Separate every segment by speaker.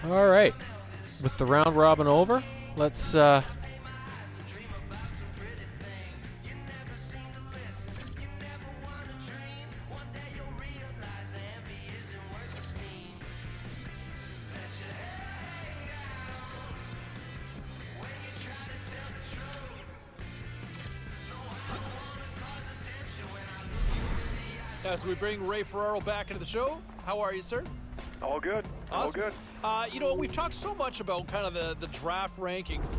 Speaker 1: All right. With the round robin over, let's
Speaker 2: as we bring Ray Ferraro back into the show. How are you, sir?
Speaker 3: All good.
Speaker 2: Awesome.
Speaker 3: All good.
Speaker 2: You know, we've talked so much about kind of the draft rankings.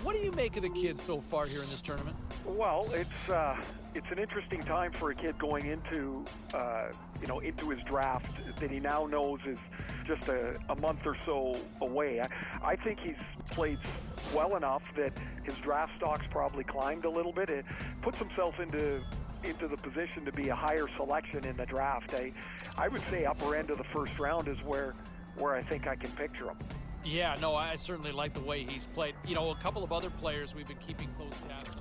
Speaker 2: What do you make of the kids so far here in this tournament?
Speaker 3: Well, it's an interesting time for a kid going into into his draft that he now knows is just a month or so away. I think he's played well enough that his draft stock's probably climbed a little bit. It puts himself into the position to be a higher selection in the draft. I would say upper end of the first round is where I think I can picture him.
Speaker 2: Yeah, no, I certainly like the way he's played. You know, a couple of other players we've been keeping close tabs on.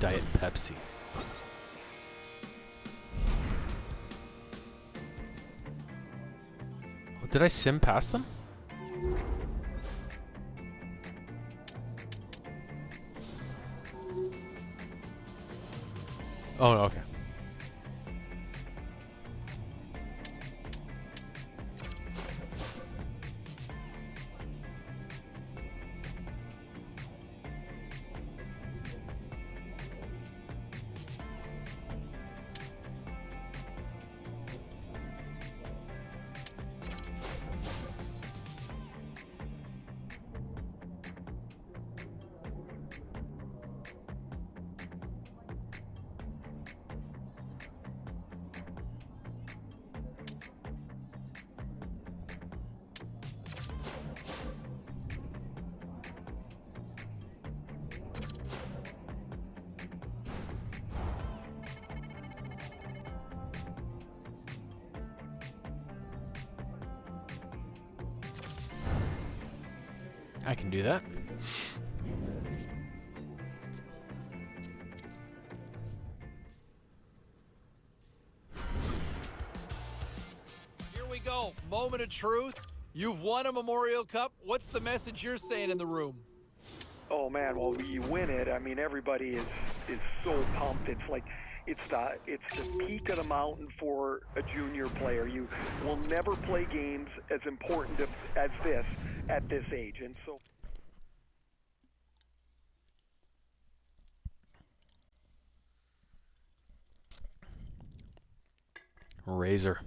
Speaker 1: Diet Pepsi. Oh, did I sim past them? Oh, okay. I can do that.
Speaker 2: Here we go. Moment of truth. You've won a Memorial Cup. What's the message you're saying in the room?
Speaker 3: Oh man, well you win it. I mean, everybody is so pumped. It's like it's the peak of the mountain for a junior player. You will never play games as important as this at this age, and so.
Speaker 1: Razor.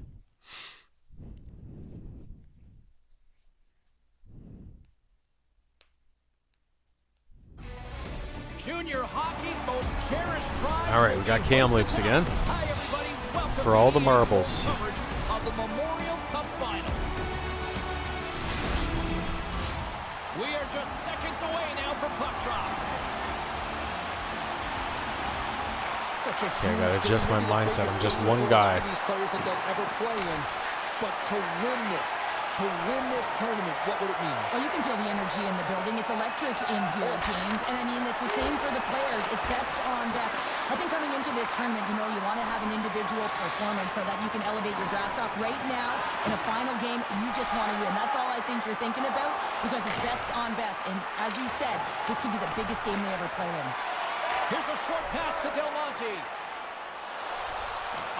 Speaker 2: Junior hockey's most cherished prize.
Speaker 1: All right, we got cam loops again.
Speaker 2: Hi, everybody. Welcome
Speaker 1: For all
Speaker 2: to
Speaker 1: the marbles.
Speaker 2: coverage of the Memorial Cup final. We are just seconds away now from puck drop.
Speaker 1: Okay, I gotta adjust my mindset. I'm just one guy.
Speaker 4: These players that they'll ever play in, but to win this tournament, what would it mean?
Speaker 5: Well, you can feel the energy in the building. It's electric in here, James. And I mean, it's the same for the players. It's best on best. I think coming into this tournament, you know, you want to have an individual performance so that you can elevate your draft stock. Right now, in a final game, you just want to win. That's all I think you're thinking about because it's best on best. And as you said, this could be the biggest game they ever play in.
Speaker 2: Here's a short pass to Del Monte.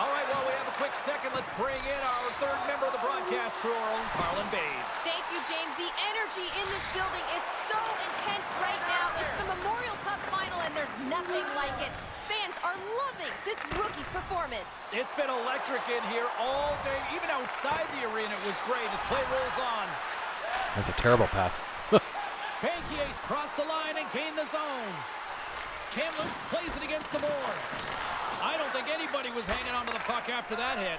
Speaker 2: All right, well, we have a quick second. Let's bring in our third member of the broadcast crew, our own Carlin Babe.
Speaker 6: Thank you, James. The energy in this building is so intense right now. It's the Memorial Cup final, and there's nothing like it. Fans are loving this rookie's performance.
Speaker 2: It's been electric in here all day. Even outside the arena, it was great as play rolls on.
Speaker 1: That's a terrible path.
Speaker 2: Bankier's crossed the line and gained the zone. Kamloops plays it against the boards. I don't think anybody was hanging onto the puck after that hit.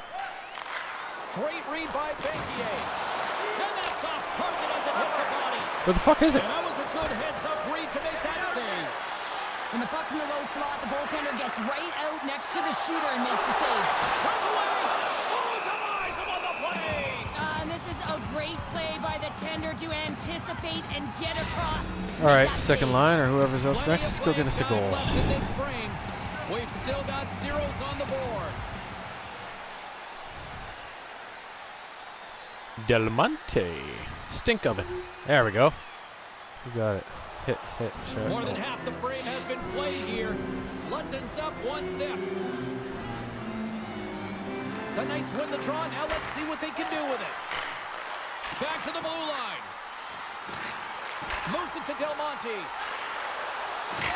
Speaker 2: Great read by Bankier. And that's off target as it hits a body.
Speaker 1: Where the fuck is it?
Speaker 2: And that was a good heads-up read to make that save.
Speaker 5: When the puck's in the low slot, the goaltender gets right out next to the shooter and makes the save.
Speaker 2: Breakaway! Oh, demise him on the play!
Speaker 5: And this is a great play by the goaltender to anticipate and get across.
Speaker 1: All right, second line or whoever's up
Speaker 2: Plenty
Speaker 1: next,
Speaker 2: of
Speaker 1: go get us a
Speaker 2: playing
Speaker 1: goal.
Speaker 2: time left in this frame. We've still got zeros on the board.
Speaker 1: Del Monte. Stink oven. There we go. You got it. Hit, shot.
Speaker 2: More than half the frame has been played here. London's up 1-0. The Knights win the draw. Now let's see what they can do with it. Back to the blue line. Moves it to Del Monte.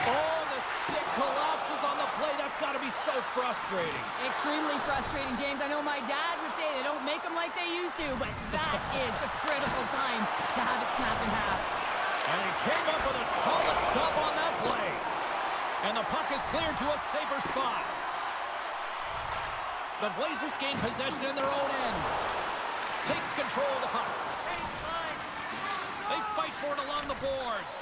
Speaker 2: Oh, the stick collapses on the play. That's got to be so frustrating.
Speaker 5: Extremely frustrating, James. I know my dad would say they don't make them like they used to, but that is a critical time to have it snap in half.
Speaker 2: And he came up with a solid stop on that play. And the puck is cleared to a safer spot. The Blazers gain possession in their own end. Takes control of the puck. They fight for it along the boards.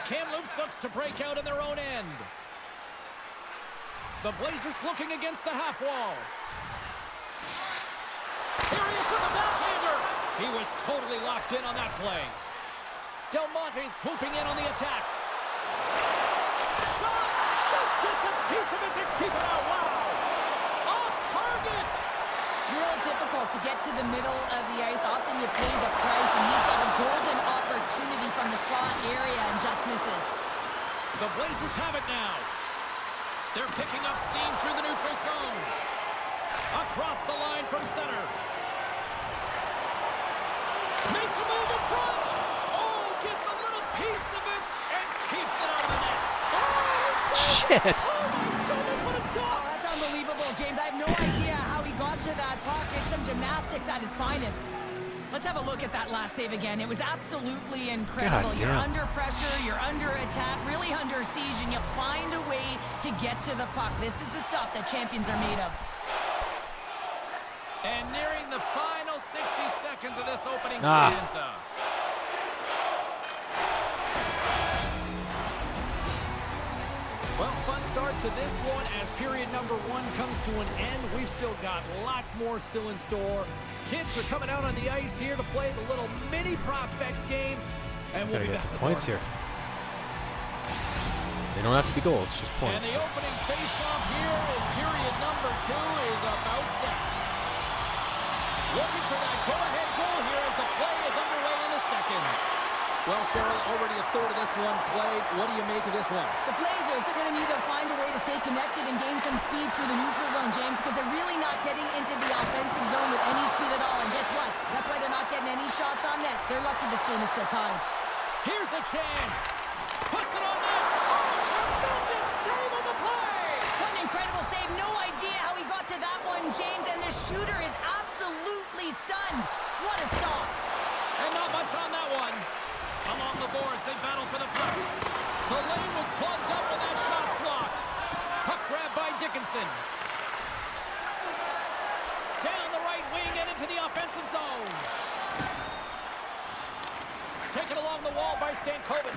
Speaker 2: Kamloops looks to break out in their own end. The Blazers looking against the half wall. Here he is with the backhander. He was totally locked in on that play. Del Monte swooping in on the attack. Shot! Just gets a piece of it to keep it out. Wow! Off target!
Speaker 5: It's real difficult to get to the middle of the ice. Often you pay the price, and he's got a golden opportunity from the slot area and just misses.
Speaker 2: The Blazers have it now. They're picking up steam through the neutral zone. Across the line from center. Makes a move in front. Oh, gets a little piece of it and keeps it out of the net. Oh,
Speaker 1: Shit.
Speaker 2: oh my goodness, what a
Speaker 5: Oh,
Speaker 2: stop.
Speaker 5: that's unbelievable, James. I have no idea how he got to that puck. It's some gymnastics at its finest. Let's have a look at that last save again. It was absolutely incredible.
Speaker 1: God
Speaker 5: You're
Speaker 1: damn.
Speaker 5: under pressure, you're under attack, really under siege, and you find a way to get to the puck. This is the stuff that champions are made of.
Speaker 2: And nearing the final 60 seconds of this opening stanza. Well, fun start to this one as period number 1 comes to an end. We've still got lots more still in store. Kids are coming out on the ice here to play the little mini prospects game. And we'll
Speaker 1: Gotta
Speaker 2: be
Speaker 1: get
Speaker 2: back
Speaker 1: some
Speaker 2: with
Speaker 1: points
Speaker 2: more.
Speaker 1: here. They don't have to be goals, just
Speaker 2: And
Speaker 1: points.
Speaker 2: the opening face-off here in period number 2 is about set. Looking for that go-ahead goal here as the play is underway in the second. Well, Cheryl, already a third of this one played. What do you make of this one?
Speaker 5: The Blazers are going to need to find a way to stay connected and gain some speed through the neutral zone, James, because they're really not getting into the offensive zone with any speed at all. And guess what? That's why they're not getting any shots on net. They're lucky this game is still tied.
Speaker 2: Here's a chance. Puts it on net. Oh, tremendous save on the play.
Speaker 5: What an incredible save. No idea how he got to that one, James, and the shooter is absolutely stunned. What a stop.
Speaker 2: And not much on that one. Along the boards, they battle for the puck. The lane was plugged up and that shot's blocked. Puck grab by Dickinson. Down the right wing and into the offensive zone. Taken along the wall by Stankoven.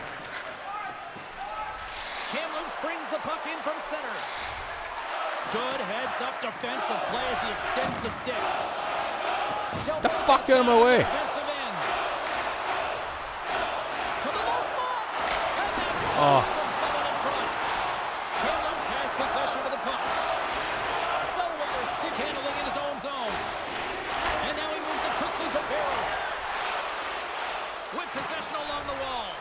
Speaker 2: Kamloops brings the puck in from center. Good heads-up defensive play as he extends the stick.
Speaker 1: Get the fuck out of my way.
Speaker 2: Defensive end. To the low slot. And that's
Speaker 1: Oh.
Speaker 2: from someone in front. Kamloops has possession of the puck. Selweger stick handling in his own zone. And now he moves it quickly to Barrows. With possession along the wall.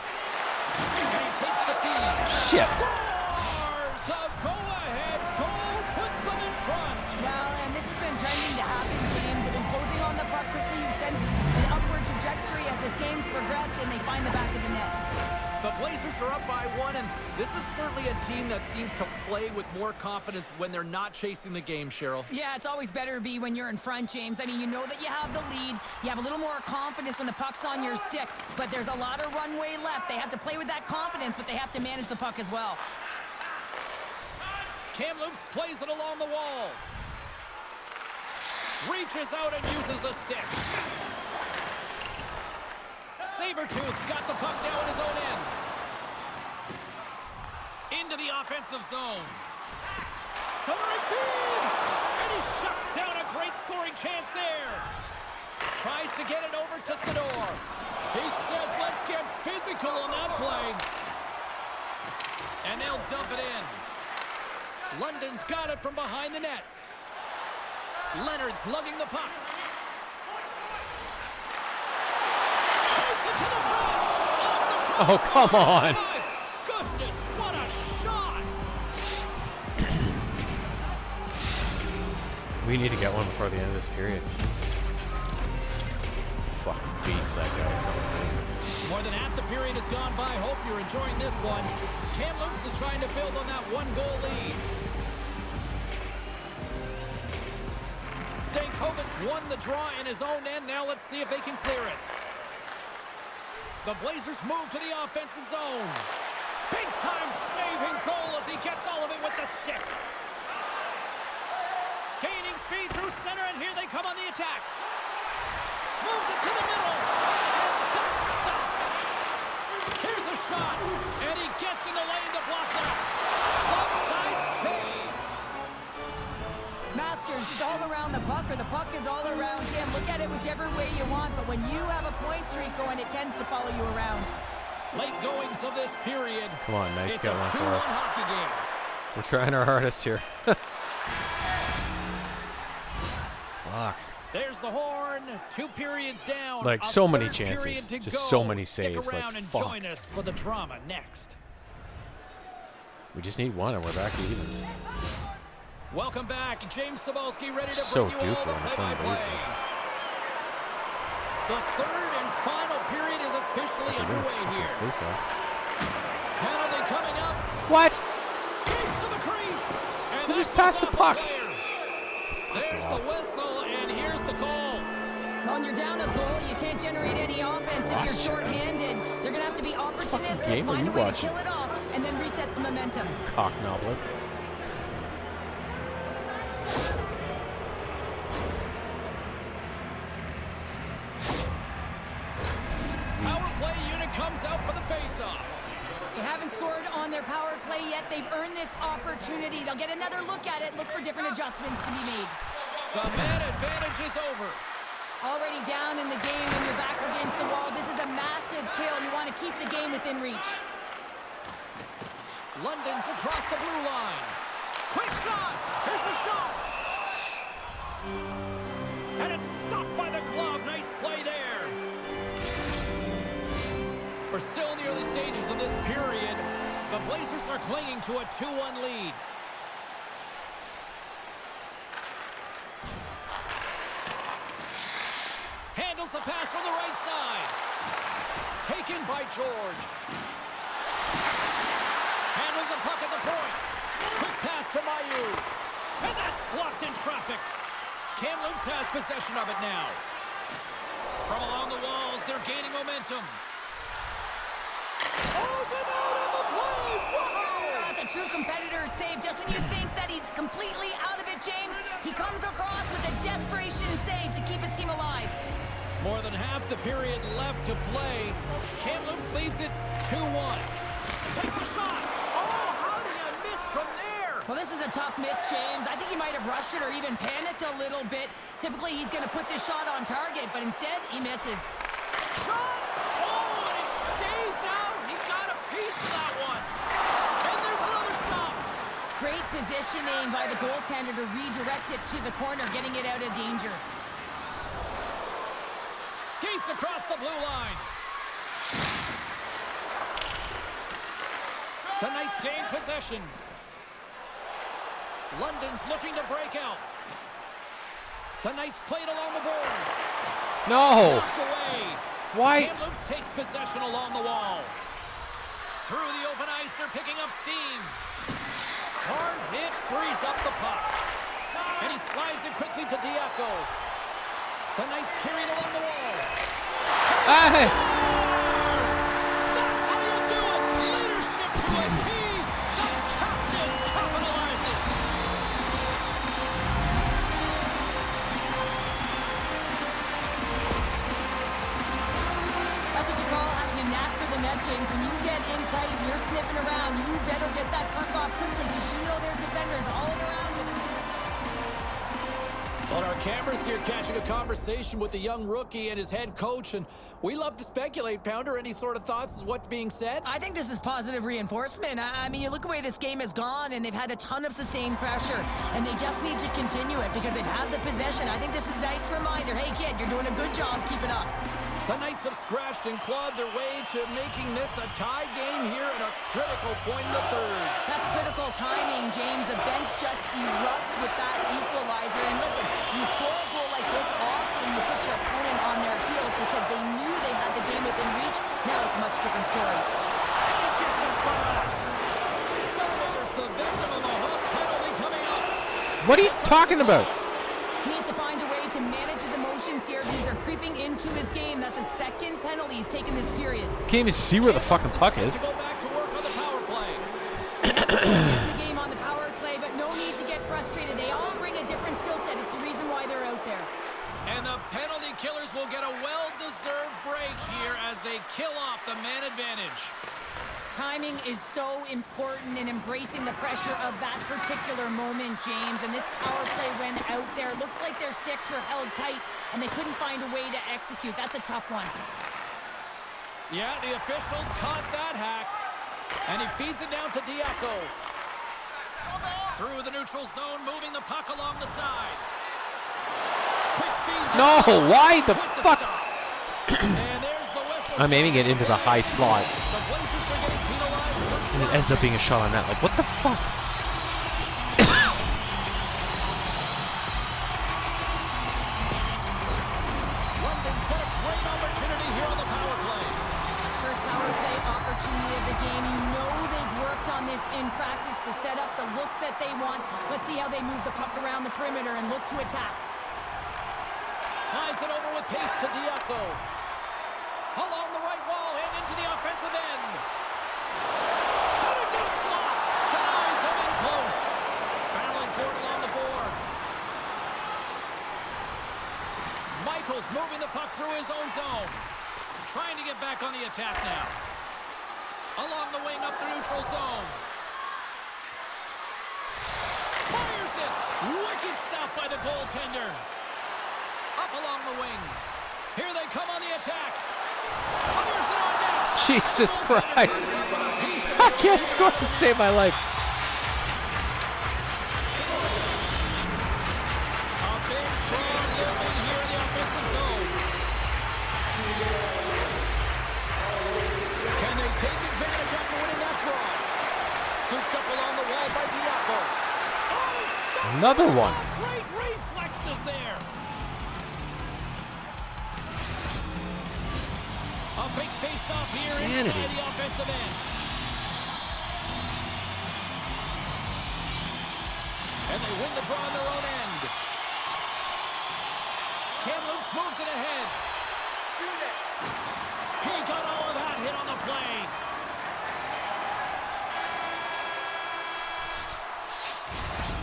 Speaker 2: And he takes the feed.
Speaker 1: Shit.
Speaker 2: Scores! The go-ahead goal puts them in front.
Speaker 5: Well, and this has been trending to happen, James. They've been closing on the puck quickly. You sense an upward trajectory as this game's progressed, and they find the back of the net.
Speaker 2: The Blazers are up by 1, and this is certainly a team that seems to play with more confidence when they're not chasing the game, Cheryl.
Speaker 5: Yeah, it's always better to be when you're in front, James. I mean, you know that you have the lead. You have a little more confidence when the puck's on your stick, but there's a lot of runway left. They have to play with that confidence, but they have to manage the puck as well.
Speaker 2: Kamloops plays it along the wall. Reaches out and uses the stick. Sabertooth's got the puck now in his own end. Into the offensive zone. Centering feed! And he shuts down a great scoring chance there. tries to get it over to Sador. He says, let's get physical on that play. And they'll dump it in. London's got it from behind the net. Leonard's lugging the puck. Takes it to the front. Off the
Speaker 1: Oh, come on.
Speaker 2: My goodness, what a shot.
Speaker 1: We need to get one before the end of this period. Fucking beat that guy so good.
Speaker 2: More than half the period has gone by. Hope you're enjoying this one. Kamloops is trying to build on that one-goal lead. Stankovic's won the draw in his own end. Now let's see if they can clear it. The Blazers move to the offensive zone. Big-time saving goal as he gets all of it with the stick. Gaining speed through center, and here they come on the attack. Moves it to the middle, and that's stopped. Here's a shot, and he gets in the lane to block that. Offside save.
Speaker 5: Masters is all around the puck, or the puck is all around him. Look at it whichever way you want, but when you have a point streak going, it tends to follow you around.
Speaker 2: Late goings of this period.
Speaker 1: Come on, nice
Speaker 2: It's
Speaker 1: get
Speaker 2: a
Speaker 1: one for
Speaker 2: 2-1
Speaker 1: us.
Speaker 2: hockey game.
Speaker 1: We're trying our hardest here. Fuck.
Speaker 2: There's the horn. 2 periods down.
Speaker 1: Like,
Speaker 2: A
Speaker 1: so many
Speaker 2: third
Speaker 1: chances.
Speaker 2: period to
Speaker 1: Just
Speaker 2: go.
Speaker 1: so many
Speaker 2: Stick
Speaker 1: saves, like,
Speaker 2: around and
Speaker 1: fuck.
Speaker 2: join us for the drama next.
Speaker 1: We just need one and we're back to evens.
Speaker 2: Welcome back. James Cebulski ready to
Speaker 1: So
Speaker 2: bring you
Speaker 1: due
Speaker 2: all
Speaker 1: for
Speaker 2: the
Speaker 1: him. It's
Speaker 2: play-by-play.
Speaker 1: unbelievable.
Speaker 2: The third and final period is officially underway here.
Speaker 1: Face off.
Speaker 2: Penalty coming up.
Speaker 1: What?
Speaker 2: Skates to the crease. And
Speaker 1: He
Speaker 2: that
Speaker 1: just passed
Speaker 2: goes
Speaker 1: the
Speaker 2: off a
Speaker 1: puck.
Speaker 2: player. There's the whistle, and here's the call.
Speaker 5: When you're down a goal, you can't generate any offense if you're shorthanded. They're going to have to be opportunistic,
Speaker 1: game are
Speaker 5: find
Speaker 1: you
Speaker 5: a way
Speaker 1: watching?
Speaker 5: to kill it off, and then reset the momentum.
Speaker 1: Cock knobbler.
Speaker 2: Power play unit comes out for the face-off.
Speaker 5: They haven't scored on their power play yet. They've earned this opportunity. They'll get another look at it, look for different adjustments to be made.
Speaker 2: The man advantage is over.
Speaker 5: Already down in the game when your back's against the wall. This is a massive kill. You want to keep the game within reach.
Speaker 2: London's across the blue line. Quick shot. Here's the shot. And it's stopped by the glove. Nice play there. We're still in the early stages of this period. The Blazers are clinging to a 2-1 lead. Handles the pass from the right side. Taken by George. Handles the puck at the point. Quick pass to Mayu. And that's blocked in traffic. Kamloops has possession of it now. From along the walls, they're gaining momentum. Oh, denied on the play! Wow!
Speaker 5: That's a true competitor's save. Just when you think that he's completely out of it, James, he comes across with a desperation save to keep his team alive.
Speaker 2: More than half the period left to play. Kamloops leads it 2-1. Takes a shot. Oh, how do you miss from there?
Speaker 5: Well, this is a tough miss, James. I think he might have rushed it or even panicked a little bit. Typically, he's going to put this shot on target, but instead, he misses.
Speaker 2: Shot! Oh, and it stays out. He got a piece of that one. And there's another stop.
Speaker 5: Great positioning by the goaltender to redirect it to the corner, getting it out of danger.
Speaker 2: Skates across the blue line. The Knights gain possession. London's looking to break out. The Knights played along the boards.
Speaker 1: No!
Speaker 2: Knocked away.
Speaker 1: Why?
Speaker 2: Kamloops takes possession along the wall. Through the open ice, they're picking up steam. Hard hit frees up the puck. And he slides it quickly to Diaco. The Knights carried along the wall.
Speaker 1: Hey!
Speaker 2: That's how you do it. Leadership to a team. The captain capitalizes.
Speaker 5: That's what you call having a knack for the net, James. When you get in tight and you're sniffing around, you better get that puck off quickly because you know there's defenders all around you.
Speaker 2: The On our cameras here catching a conversation with the young rookie and his head coach, and we love to speculate. Pounder, any sort of thoughts as what's being said?
Speaker 5: I think this is positive reinforcement. I mean, you look at the way this game has gone, and they've had a ton of sustained pressure, and they just need to continue it because they've had the possession. I think this is a nice reminder. Hey, kid, you're doing a good job. Keep it up.
Speaker 2: The Knights have scratched and clawed their way to making this a tie game here at a critical point in the third.
Speaker 5: That's critical timing, James. The bench just erupts with that equalizer. And listen, you score a goal like this often, you put your opponent on their heels because they knew they had the game within reach. Now it's a much different story.
Speaker 2: And it gets in front of that. So there's the victim of a hook penalty coming up.
Speaker 1: What are you talking about?
Speaker 5: He needs to find a way to manage his emotions here. These are creeping into his game. That's a second penalty he's taken this period.
Speaker 1: Can't even see where the fucking puck is.
Speaker 2: To go back to work on the power play.
Speaker 5: The game on the power play, but no need to get frustrated. They all bring a different skill set. It's the reason why they're out there.
Speaker 2: And the penalty killers will get a well-deserved break here as they kill off the man advantage.
Speaker 5: Timing is so important in embracing the pressure of that particular moment, James. And this power play when out there, looks like their sticks were held tight and they couldn't find a way to execute. That's a tough one.
Speaker 2: Yeah, the officials caught that hack. And he feeds it down to Diaco. Through the neutral zone, moving the puck along the side. Quick feed.
Speaker 1: No, why the
Speaker 2: with
Speaker 1: fuck?
Speaker 2: stop. And there's the whistle.
Speaker 1: I'm aiming it into the high slot,
Speaker 2: The Blazers are getting penalized for
Speaker 1: and it ends up being a shot on net. Like, what the fuck?
Speaker 2: London's got a great opportunity here on the power play.
Speaker 5: First power play opportunity of the game. You know they've worked on this in practice, the setup, the look that they want. Let's see how they move the puck around the perimeter and look to attack.
Speaker 2: Slides it over with pace to Diaco. Along the right wall and into the offensive end. Cutting to the slot. Denies him in close. Battling for it along the boards. Michaels moving the puck through his own zone. Trying to get back on the attack now. Along the wing up the neutral zone. Fires it. Wicked stop by the goaltender. Up along the wing. Here they come on the attack. Fires it on net.
Speaker 1: Jesus Christ. I can't score to save my life.
Speaker 2: A big draw looming here in the offensive zone. Can they take advantage after winning that draw? Scooped up along the wall by Diaco. Oh, stops
Speaker 1: Another
Speaker 2: it.
Speaker 1: one.
Speaker 2: Great reflexes there. A big face-off here
Speaker 1: Insanity.
Speaker 2: inside the offensive end. And they win the draw on their own end. Kamloops moves it ahead. Shoot it. He got all of that hit on the play.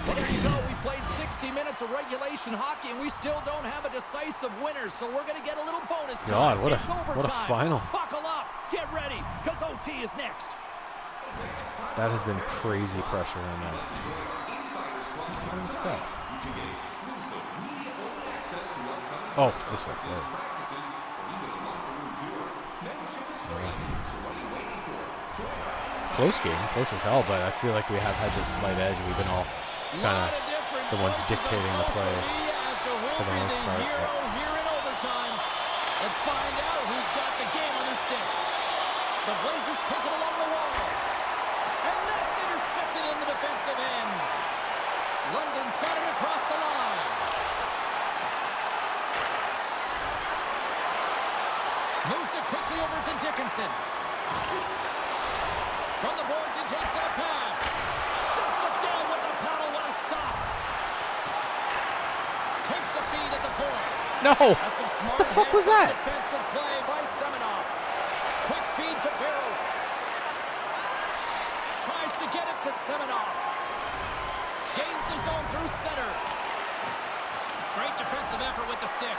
Speaker 2: Well, there you go. We played 60 minutes of regulation hockey, and we still don't have a decisive winner, so we're going to get a little bonus time.
Speaker 1: God, what a
Speaker 2: It's overtime.
Speaker 1: final.
Speaker 2: Buckle up. Get ready, because OT is next.
Speaker 1: That has been crazy pressure on that. What are the stats? Oh, this way. Right. Close game, close as hell, but I feel like we have had this slight edge. We've been all kind of the ones dictating the play for the most part.
Speaker 2: Here in overtime. Let's find out who's got the game on his stick. The Blazers take it along the wall. And that's intercepted in the defensive end. London's got it across the line. Moves it quickly over to Dickinson. From the boards, he takes that pass. Shuts it down with the paddle. What a stop. Takes the feed at the point.
Speaker 1: No!
Speaker 2: That's some smart
Speaker 1: What the fuck was that?
Speaker 2: defensive play by Semenoff. Quick feed to Barrows. Tries to get it to Semenoff. Gains the zone through center. Great defensive effort with the stick.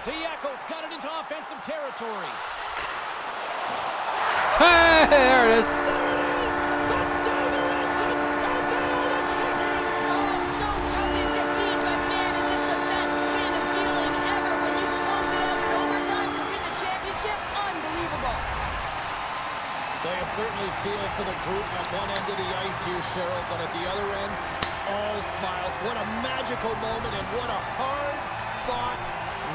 Speaker 2: Diaco's got it into offensive territory.
Speaker 1: Hey, there it is.
Speaker 2: There it is! The dagger ends it, and they're the champions!
Speaker 5: Oh, so jumped in defeat.
Speaker 2: Well, you certainly feel for the group at one end of the ice here, Cheryl, but at the other end, all smiles. What a magical moment and what a hard-fought,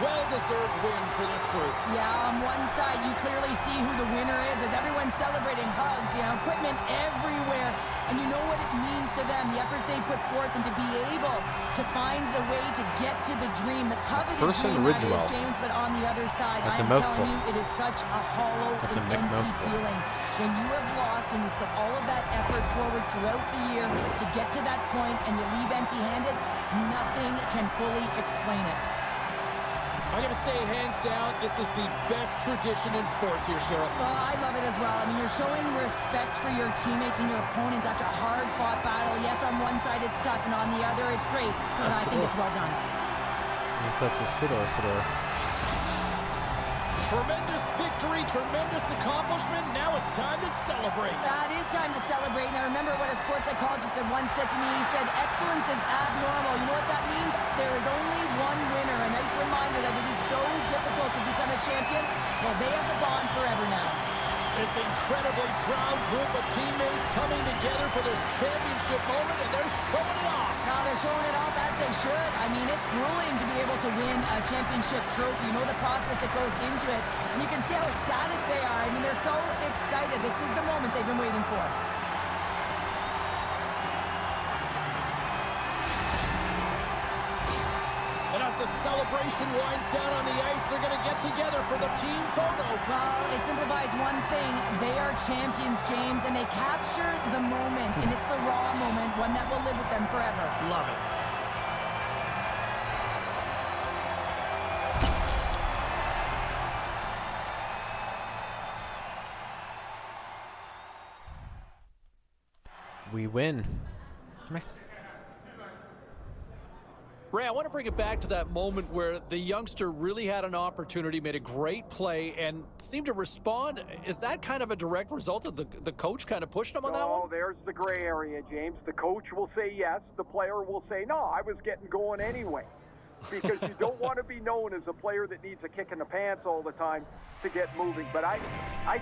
Speaker 2: well-deserved win for this group.
Speaker 5: Yeah, on one side, you clearly see who the winner is as everyone's celebrating, hugs, equipment everywhere. And you know what it means to them, the effort they put forth and to be able to find the way to get to the dream, the coveted dream that is, James, but on the other side, I'm telling you, it is such a hollow and empty feeling. When you have lost and you put all of that effort forward throughout the year to get to that point and you leave empty-handed, nothing can fully explain it.
Speaker 2: I'm going to say, hands down, this is the best tradition in sports here, Cheryl.
Speaker 5: Well, I love it as well. I mean, you're showing respect for your teammates and your opponents after a hard-fought battle. Yes, on one side it's tough, and on the other it's great. But I think it's well done.
Speaker 1: That's a Sidor.
Speaker 2: Tremendous victory, tremendous accomplishment. Now it's time to celebrate.
Speaker 5: It is time to celebrate. And I remember what a sports psychologist had once said to me. He said, excellence is abnormal. You know what that means? There is only one winner. A nice reminder that it is so difficult to become a champion. Well, they have the bond forever now.
Speaker 2: This incredibly proud group of teammates coming together for this championship moment, and they're showing it off.
Speaker 5: Now they're showing it off as they should. I mean, it's grueling to be able to win a championship trophy. You know the process that goes into it, and you can see how ecstatic they are. I mean, they're so excited. This is the moment they've been waiting for.
Speaker 2: And as the celebration winds down on the ice, they're going to get together for the team photo.
Speaker 5: Well, it simplifies one thing. They are champions, James, and they capture the moment, and it's the raw moment, one that will live with them forever.
Speaker 2: Love it.
Speaker 1: We win. Come here.
Speaker 2: Ray, I want to bring it back to that moment where the youngster really had an opportunity, made a great play, and seemed to respond. Is that kind of a direct result of the coach kind of pushing him on that one?
Speaker 3: Oh, there's the gray area, James. The coach will say yes. The player will say, no, I was getting going anyway. Because you don't want to be known as a player that needs a kick in the pants all the time to get moving. But I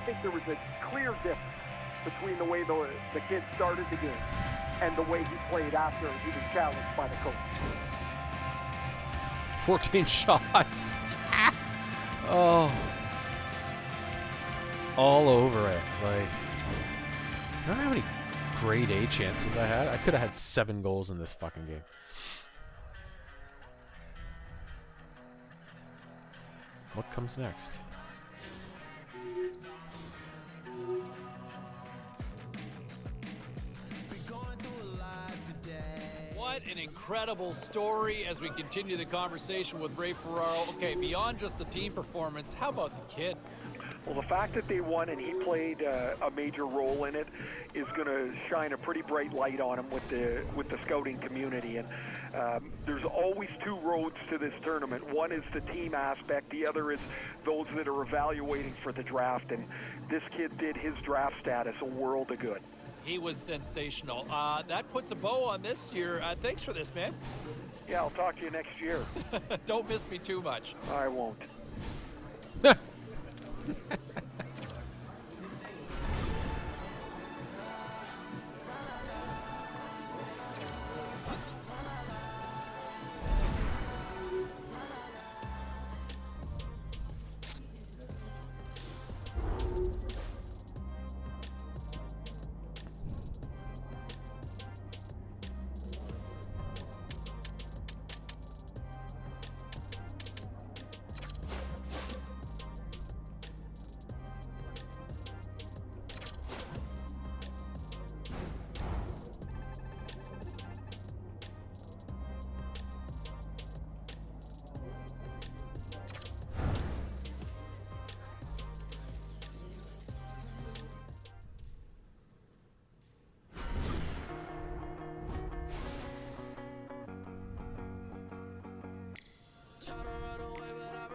Speaker 3: think there was a clear difference between the way the kid started the game and the way he played after he was challenged by the coach.
Speaker 1: 14 shots. Oh. All over it. Like, remember how many grade A chances I had? I could have had 7 goals in this fucking game. What comes next?
Speaker 2: What an incredible story as we continue the conversation with Ray Ferraro. Okay, beyond just the team performance, how about the kid?
Speaker 3: Well, the fact that they won and he played a major role in it is going to shine a pretty bright light on him with the scouting community. And there's always 2 roads to this tournament. One is the team aspect. The other is those that are evaluating for the draft. And this kid did his draft status a world of good.
Speaker 2: He was sensational. That puts a bow on this year. Thanks for this, man.
Speaker 3: Yeah, I'll talk to you next year.
Speaker 2: Don't miss me too much.
Speaker 3: I won't.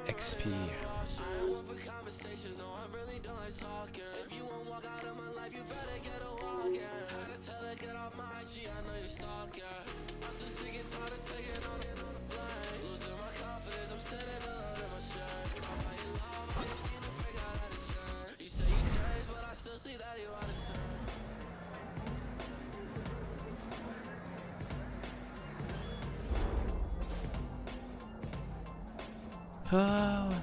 Speaker 1: XP. Oh,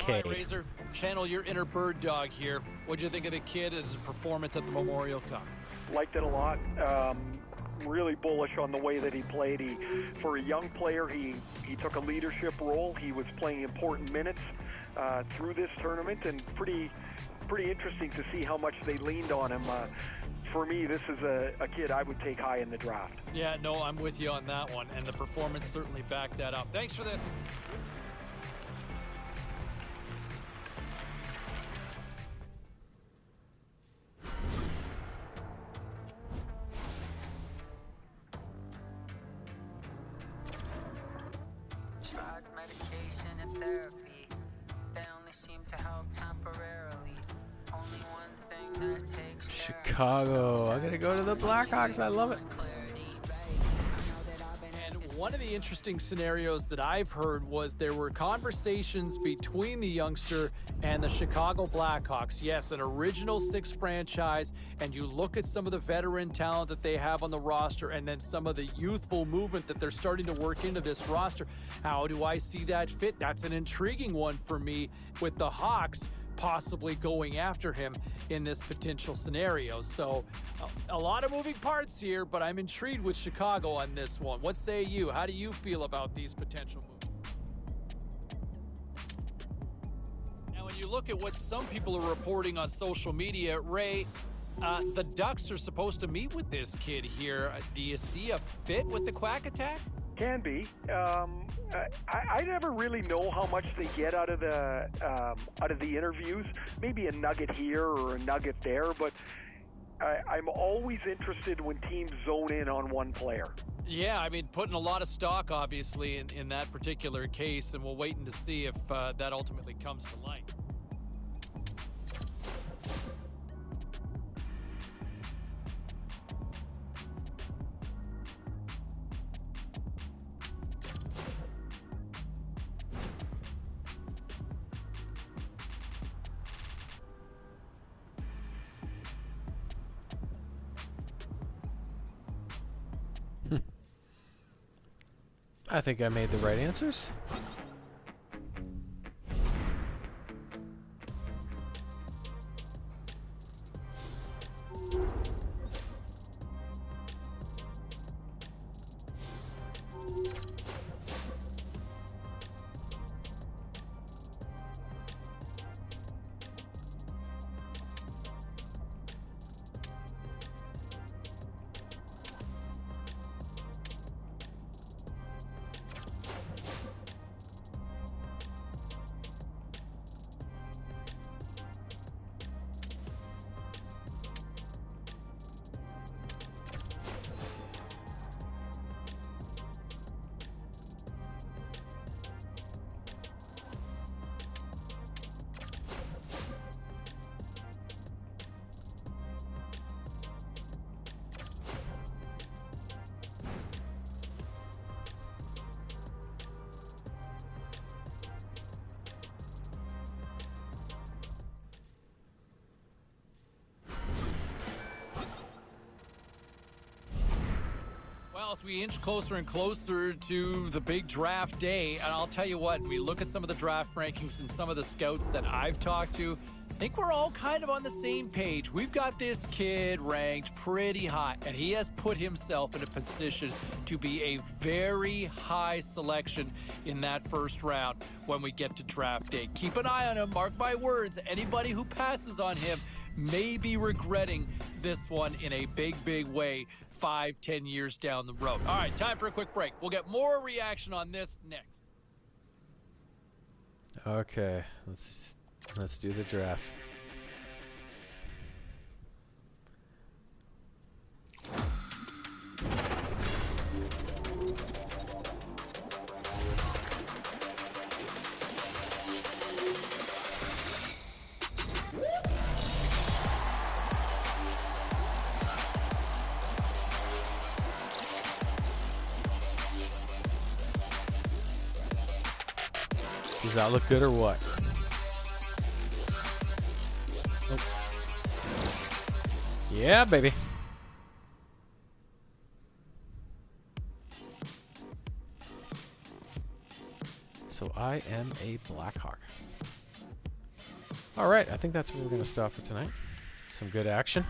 Speaker 2: All right, Razor, channel your inner bird dog here. What'd you think of the kid as a performance at the Memorial Cup?
Speaker 3: Liked it a lot. Really bullish on the way that he played. For a young player, he took a leadership role. He was playing important minutes through this tournament, and pretty interesting to see how much they leaned on him. For me, this is a kid I would take high in the draft.
Speaker 2: Yeah, no, I'm with you on that one, and the performance certainly backed that up. Thanks for this.
Speaker 7: Drug, medication, and therapy, they only seem to help temporarily. Only one thing that takes
Speaker 1: Chicago. I gotta go to the Blackhawks. I love it.
Speaker 2: And one of the interesting scenarios that I've heard was there were conversations between the youngster and the Chicago Blackhawks. Yes, an original six franchise, and you look at some of the veteran talent that they have on the roster and then some of the youthful movement that they're starting to work into this roster. How do I see that fit? That's an intriguing one for me, with the Hawks possibly going after him in this potential scenario. So a lot of moving parts here, but I'm intrigued with Chicago on this one. What say you? How do you feel about these potential moves? Now, when you look at what some people are reporting on social media, Ray, the Ducks are supposed to meet with this kid here. Do you see a fit with the Quack Attack?
Speaker 3: Can be. I never really know how much they get out of the interviews. Maybe a nugget here or a nugget there, but I'm always interested when teams zone in on one player.
Speaker 2: Yeah, I mean, putting a lot of stock, obviously, in that particular case, and we're waiting to see if that ultimately comes to light.
Speaker 1: I think I made the right answers. As we inch closer and closer to the big draft day, and I'll tell you what, we look at some of the draft rankings and some of the scouts that I've talked to,
Speaker 2: I think we're all kind of on the same page. We've got this kid ranked pretty high, and he has put himself in a position to be a very high selection in that first round when we get to draft day. Keep an eye on him. Mark my words. Anybody who passes on him may be regretting this one in a big, big way 5-10 years down the road. All right, time for a quick break. We'll get more reaction on this next.
Speaker 1: Okay, let's do the draft. Does that look good or what? Oh. Yeah, baby. So I am a Blackhawk. All right, I think that's where we're going to stop for tonight. Some good action.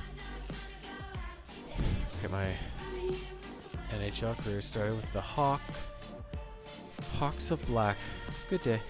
Speaker 1: Get my NHL career started with the Hawks of Black. Good day.